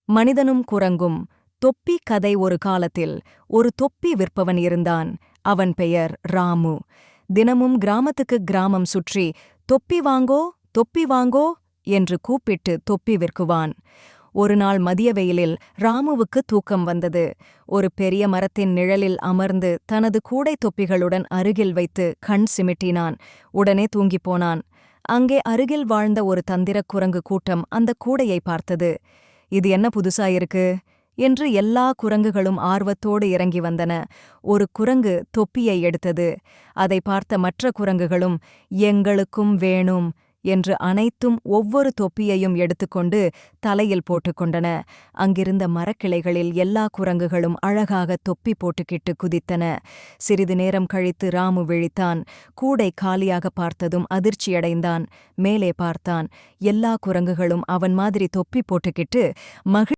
மனிதனும் குரங்கும். தொப்பி கதை. ஒரு காலத்தில் ஒரு தொப்பி விற்பவன் இருந்தான். அவன் பெயர் ராமு. தினமும் கிராமத்துக்கு கிராமம் சுற்றி தொப்பி வாங்கோ, தொப்பி வாங்கோ என்று கூப்பிட்டு தொப்பி விற்குவான். ஒருநாள் மதிய வெயிலில் ராமுவுக்கு தூக்கம் வந்தது. ஒரு பெரிய மரத்தின் நிழலில் அமர்ந்து தனது கூடை தொப்பிகளுடன் அருகில் வைத்து கண் சிமிட்டினான். உடனே தூங்கிப் போனான். அங்கே அருகில் வாழ்ந்த ஒரு தந்திரக் குரங்கு கூட்டம் அந்த கூடையை பார்த்தது. இது என்ன புதுசா இருக்கு என்று எல்லா குரங்குகளும் ஆர்வத்தோடு இறங்கி வந்தன. ஒரு குரங்கு தொப்பியை எடுத்தது. அதை பார்த்த மற்ற குரங்குகளும் எங்களுக்கும் வேணும் என்று அனைத்தும் ஒவ்வொரு தொப்பியையும் எடுத்துக்கொண்டு தலையில் போட்டுக்கொண்டன. அங்கிருந்த மரக்கிளைகளில் எல்லா குரங்குகளும் அழகாக தொப்பி போட்டுக்கிட்டு குதித்தன. சிறிது நேரம் கழித்து ராமு விழித்தான். கூடை காலியாக பார்த்ததும் அதிர்ச்சியடைந்தான். மேலே பார்த்தான். எல்லா குரங்குகளும் அவன் மாதிரி தொப்பி போட்டுக்கிட்டு